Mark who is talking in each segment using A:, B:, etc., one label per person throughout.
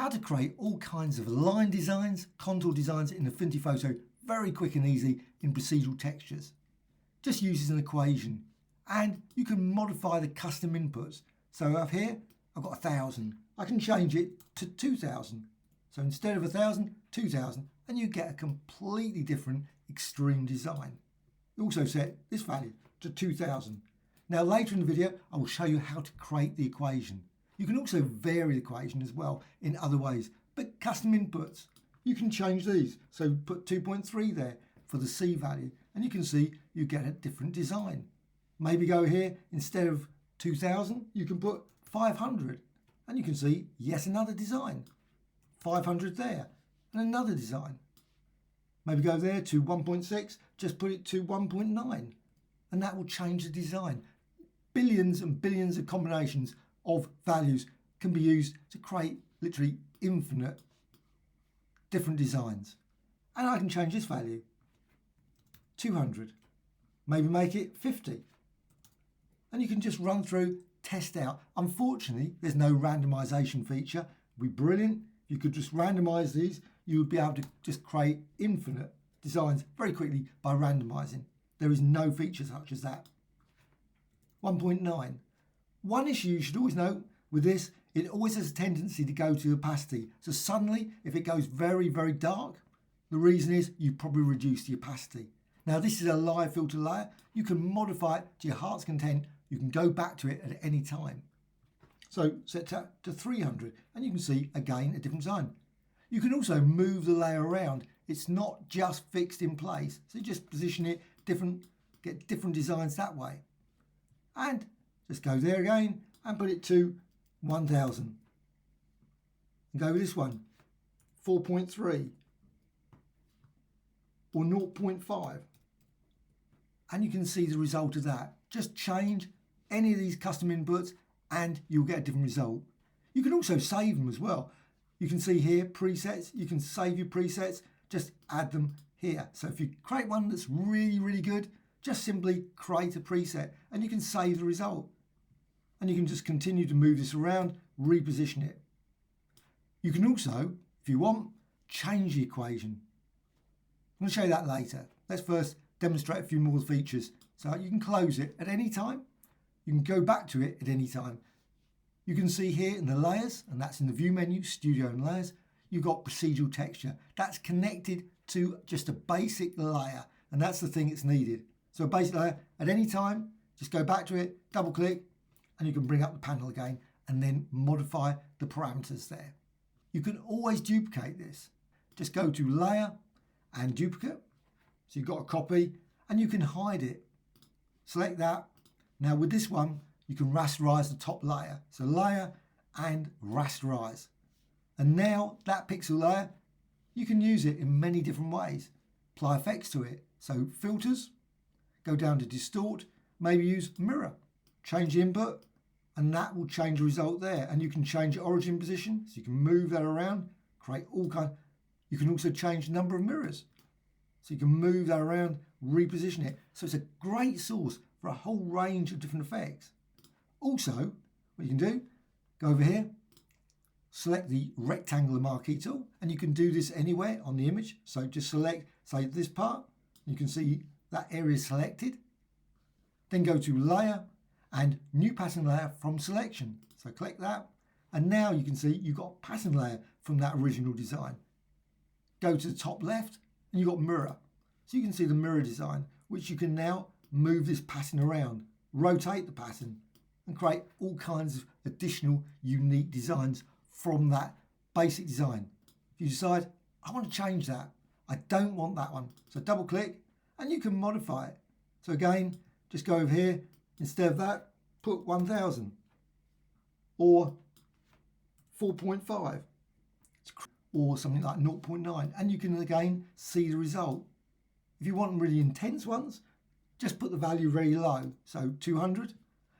A: how to create all kinds of line designs, contour designs in Affinity Photo very quick and easy in procedural textures. Just uses an equation, and you can modify the custom inputs. So up here, I've got 1,000. I can change it to 2,000. So instead of 1,000, 2,000, and you get a completely different extreme design. You also set this value to 2,000. Now later in the video, I will show you how to create the equation. You can also vary the equation as well in other ways, but custom inputs, you can change these. So put 2.3 there for the C value, and you can see you get a different design. Maybe go here, instead of 2,000, you can put 500, and you can see yet another design. 500 there, and another design. Maybe go there to 1.6, just put it to 1.9, and that will change the design. Billions and billions of combinations of values can be used to create literally infinite different designs. And I can change this value, 200, maybe make it 50. And you can just run through, test out. Unfortunately, there's no randomization feature. It would be brilliant. You could just randomize these. You would be able to just create infinite designs very quickly by randomizing. There is no feature such as that. 1.9. One issue you should always note with this, it always has a tendency to go to opacity. So suddenly, if it goes very, very dark, the reason is you probably reduce the opacity. Now this is a live filter layer. You can modify it to your heart's content. You can go back to it at any time. So set that to 300, and you can see again a different design. You can also move the layer around. It's not just fixed in place. So you just position it different, get different designs that way. And just go there again and put it to 1,000. And go with this one, 4.3 or 0.5. And you can see the result of that. Just change any of these custom inputs and you'll get a different result. You can also save them as well. You can see here presets. You can save your presets, just add them here. So if you create one that's really, really good, just simply create a preset and you can save the result. And you can just continue to move this around, reposition it. You can also, if you want, change the equation. I'm going to show you that later. Let's first demonstrate a few more features. So you can close it at any time. You can go back to it at any time. You can see here in the layers, and that's in the view menu, studio and layers, you've got procedural texture. That's connected to just a basic layer, and that's the thing that's needed. So a basic layer at any time, just go back to it, double click, and you can bring up the panel again and then modify the parameters there. You can always duplicate this. Just go to layer and duplicate. So you've got a copy and you can hide it. Select that. Now with this one, you can rasterize the top layer. So layer and rasterize. And now that pixel layer, you can use it in many different ways. Apply effects to it. So filters, go down to distort, maybe use mirror. Change the input and that will change the result there. And you can change the origin position, so you can move that around, create all kinds. You can also change the number of mirrors. So you can move that around, reposition it. So it's a great source for a whole range of different effects. Also, what you can do, go over here, select the rectangular marquee tool, and you can do this anywhere on the image. So just select, say, this part. You can see that area is selected. Then go to layer and new pattern layer from selection. So click that. And now you can see you've got pattern layer from that original design. Go to the top left and you've got mirror. So you can see the mirror design, which you can now move this pattern around, rotate the pattern and create all kinds of additional unique designs from that basic design. If you decide, I want to change that, I don't want that one. So double click and you can modify it. So again, just go over here, instead of that, put 1,000 or 4.5 or something like 0.9 and you can again see the result. If you want really intense ones, just put the value very low, so 200.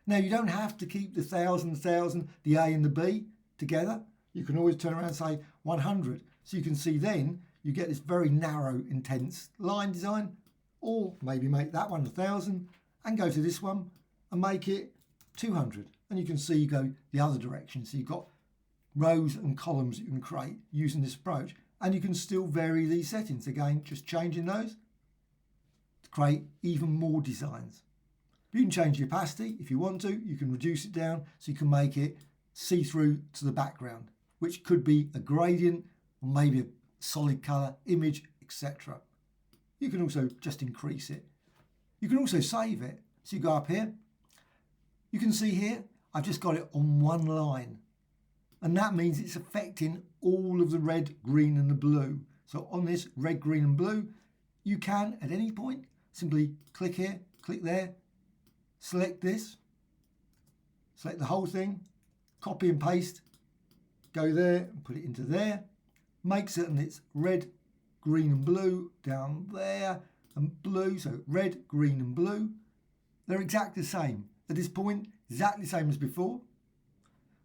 A: Now you don't have to keep the 1,000, the A and the B together. You can always turn around and say 100. So you can see then you get this very narrow, intense line design, or maybe make that one 1,000 and go to this one and make it 200. And you can see you go the other direction. So you've got rows and columns that you can create using this approach. And you can still vary these settings. Again, just changing those to create even more designs. You can change the opacity if you want to. You can reduce it down so you can make it see-through to the background, which could be a gradient or maybe a solid colour, image, etc. You can also just increase it. You can also save it. So you go up here. You can see here, I've just got it on one line. And that means it's affecting all of the red, green and the blue. So on this red, green and blue, you can at any point simply click here, click there, select this, select the whole thing, copy and paste, go there and put it into there. Make certain it's red, green and blue down there and blue. So red, green and blue. They're exactly the same. At this point, exactly the same as before.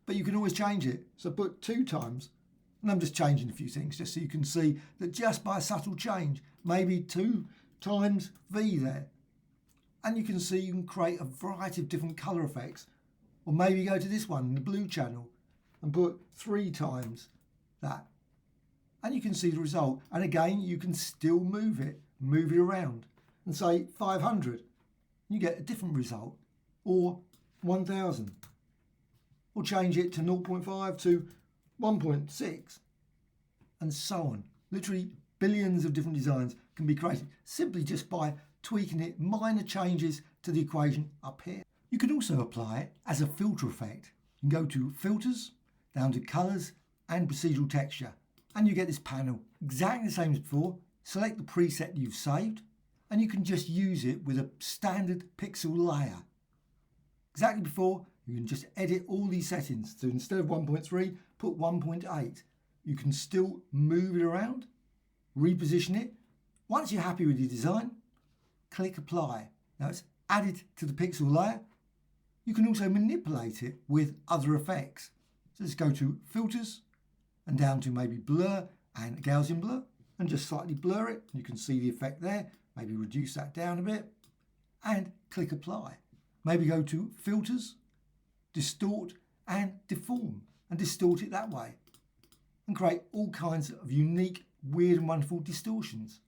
A: But you can always change it. So put 2 times, and I'm just changing a few things just so you can see that just by a subtle change, maybe 2 times V there. And you can see you can create a variety of different colour effects. Or maybe go to this one, the blue channel, and put 3 times that. And you can see the result. And again, you can still move it around. And say 500, you get a different result. Or 1000. Or change it to 0.5 to 1.6 and so on. Literally billions of different designs can be created simply just by tweaking it, minor changes to the equation up here. You can also apply it as a filter effect. You can go to filters, down to colours and procedural texture, and you get this panel exactly the same as before. Select the preset you've saved and you can just use it with a standard pixel layer. Exactly before, you can just edit all these settings. So instead of 1.3, put 1.8. You can still move it around, reposition it. Once you're happy with your design, click apply. Now it's added to the pixel layer. You can also manipulate it with other effects. So let's go to filters and down to maybe blur and Gaussian blur and just slightly blur it. You can see the effect there. Maybe reduce that down a bit and click apply. Maybe go to filters, distort and deform and distort it that way and create all kinds of unique, weird and wonderful distortions.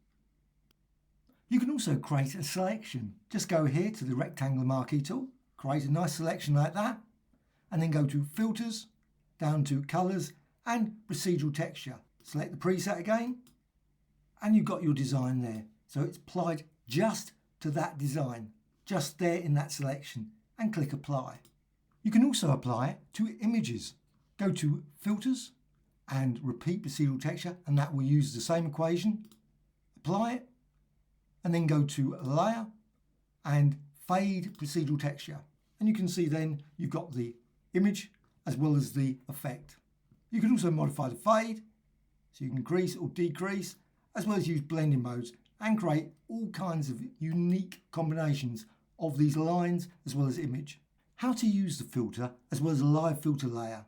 A: You can also create a selection. Just go here to the rectangular marquee tool, create a nice selection like that, and then go to filters, down to colours and procedural texture. Select the preset again and you've got your design there. So it's applied just to that design, just there in that selection, and click apply. You can also apply it to images. Go to filters and repeat procedural texture, and that will use the same equation. Apply it and then go to layer and fade procedural texture. And you can see then you've got the image as well as the effect. You can also modify the fade, so you can increase or decrease, as well as use blending modes and create all kinds of unique combinations of these lines as well as image. How to use the filter as well as a live filter layer?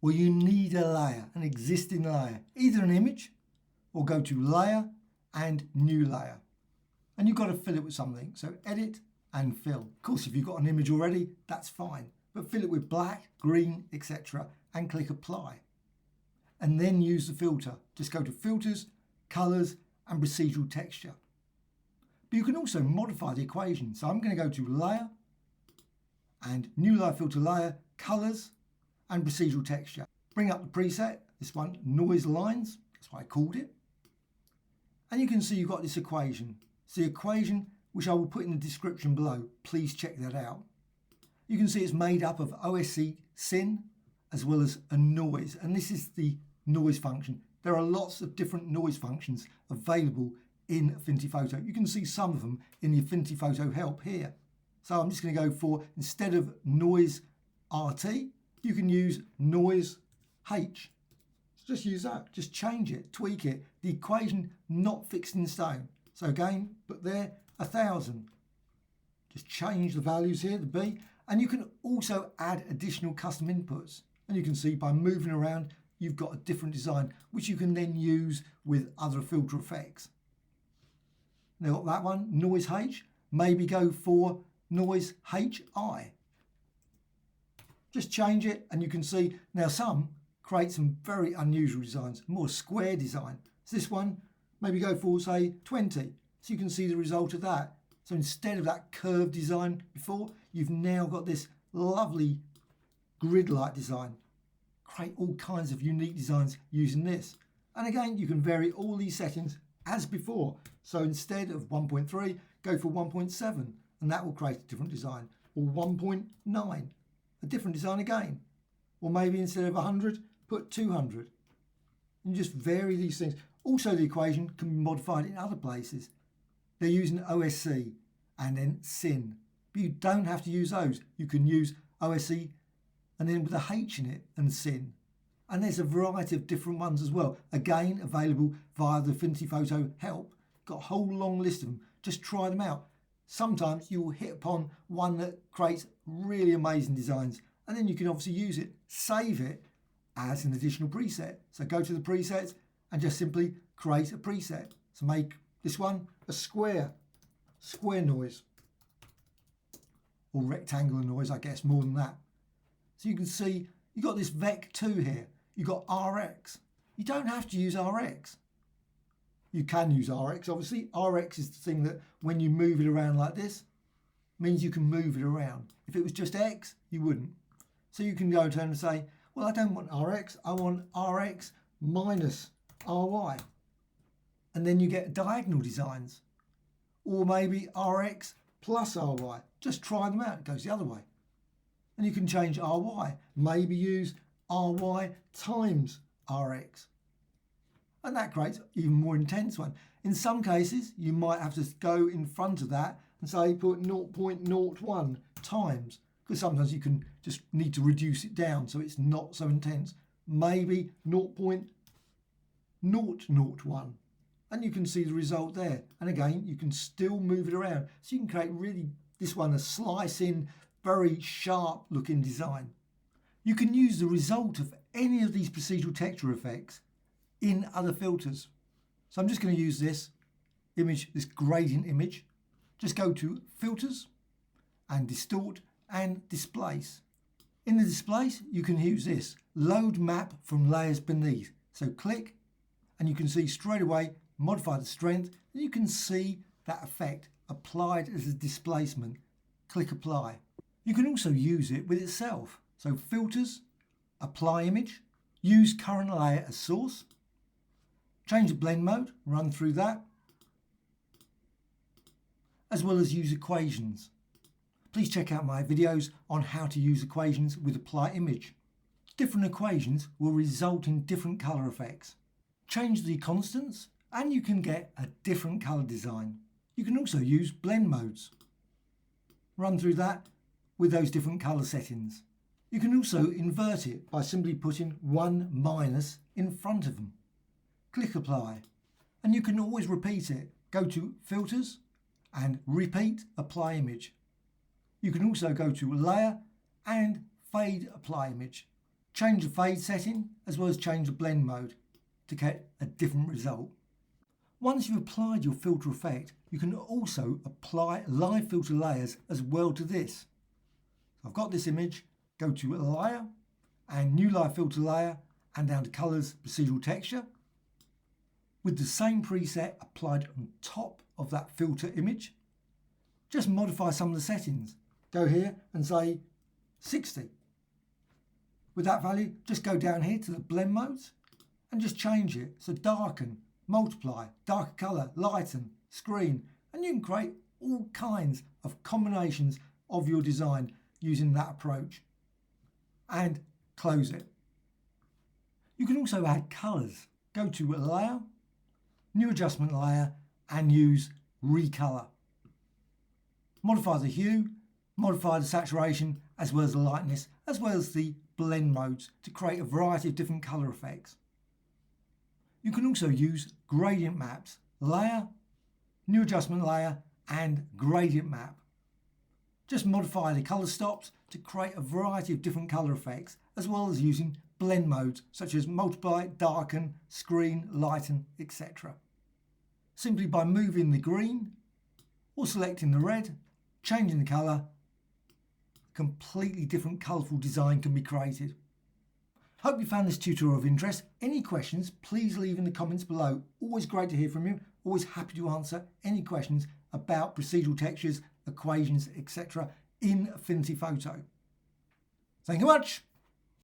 A: Well, you need a layer, an existing layer, either an image or go to layer and new layer. And you've got to fill it with something. So edit and fill. Of course, if you've got an image already, that's fine. But fill it with black, green, etc. and click apply. And then use the filter. Just go to filters, colors and procedural texture. But you can also modify the equation. So I'm going to go to layer and new layer filter layer, colors and procedural texture. Bring up the preset, this one, noise lines. That's why I called it. And you can see you've got this equation. It's the equation which I will put in the description below. Please check that out. You can see it's made up of OSC sin as well as a noise. And this is the noise function. There are lots of different noise functions available in Affinity Photo. You can see some of them in the Affinity Photo help here. So I'm just going to go for, instead of noise RT, you can use noise H. So just use that, just change it, tweak it. The equation not fixed in stone. So again, put there 1000. Just change the values here, the B. And you can also add additional custom inputs. And you can see by moving around, you've got a different design, which you can then use with other filter effects. Now got that one, noise H. Maybe go for noise HI. Just change it and you can see, now some create some very unusual designs, more square design. So this one, maybe go for, say, 20. So you can see the result of that. So instead of that curved design before, you've now got this lovely grid-like design. Create all kinds of unique designs using this. And again, you can vary all these settings as before. So instead of 1.3, go for 1.7, and that will create a different design. Or 1.9, a different design again. Or maybe instead of 100, put 200. And just vary these things. Also, the equation can be modified in other places. They're using OSC and then sin. But you don't have to use those. You can use OSC and then with a H in it and sin. And there's a variety of different ones as well. Again, available via the Affinity Photo help. Got a whole long list of them. Just try them out. Sometimes you will hit upon one that creates really amazing designs. And then you can obviously use it, save it as an additional preset. So go to the presets and just simply create a preset. So make this one a square noise. Or rectangular noise, I guess, more than that. So you can see you've got this Vec2 here. You've got RX. You don't have to use RX. You can use RX, obviously. RX is the thing that when you move it around like this, means you can move it around. If it was just X, you wouldn't. So you can go turn and say, well, I don't want RX, I want RX minus RY. And then you get diagonal designs. Or maybe RX plus RY. Just try them out, it goes the other way. And you can change RY. Maybe use RY times RX. And that creates an even more intense one. In some cases, you might have to go in front of that and say put 0.01 times, because sometimes you can just need to reduce it down so it's not so intense. Maybe 0.001. And you can see the result there. And again, you can still move it around. So you can create really, this one, a slice-in, very sharp looking design. You can use the result of any of these procedural texture effects in other filters. So I'm just going to use this image, this gradient image. Just go to Filters and Distort and Displace. In the Displace, you can use this, Load Map from Layers Beneath. So click and you can see straight away, modify the strength, and you can see that effect applied as a displacement. Click Apply. You can also use it with itself. So Filters, Apply Image, use Current Layer as source, change the blend mode, run through that, as well as use equations. Please check out my videos on how to use equations with Apply Image. Different equations will result in different colour effects. Change the constants and you can get a different colour design. You can also use blend modes. Run through that with those different colour settings. You can also invert it by simply putting 1 minus in front of them. Click Apply, and you can always repeat it. Go to Filters and Repeat Apply Image. You can also go to Layer and Fade Apply Image. Change the fade setting as well as change the blend mode to get a different result. Once you've applied your filter effect, you can also apply live filter layers as well to this. I've got this image, go to Layer and New Live Filter Layer and down to Colors, Procedural Texture. With the same preset applied on top of that filter image, just modify some of the settings. Go here and say 60. With that value, just go down here to the blend modes and just change it. So darken, multiply, darker colour, lighten, screen, and you can create all kinds of combinations of your design using that approach. And close it. You can also add colours. Go to Layer, New Adjustment Layer and use Recolor. Modify the hue, modify the saturation as well as the lightness, as well as the blend modes to create a variety of different colour effects. You can also use gradient maps, Layer, New Adjustment Layer and Gradient Map. Just modify the colour stops to create a variety of different colour effects, as well as using blend modes such as multiply, darken, screen, lighten, etc. Simply by moving the green or selecting the red, changing the colour, a completely different colourful design can be created. Hope you found this tutorial of interest. Any questions, please leave in the comments below. Always great to hear from you. Always happy to answer any questions about procedural textures, equations, etc. in Affinity Photo. Thank you much.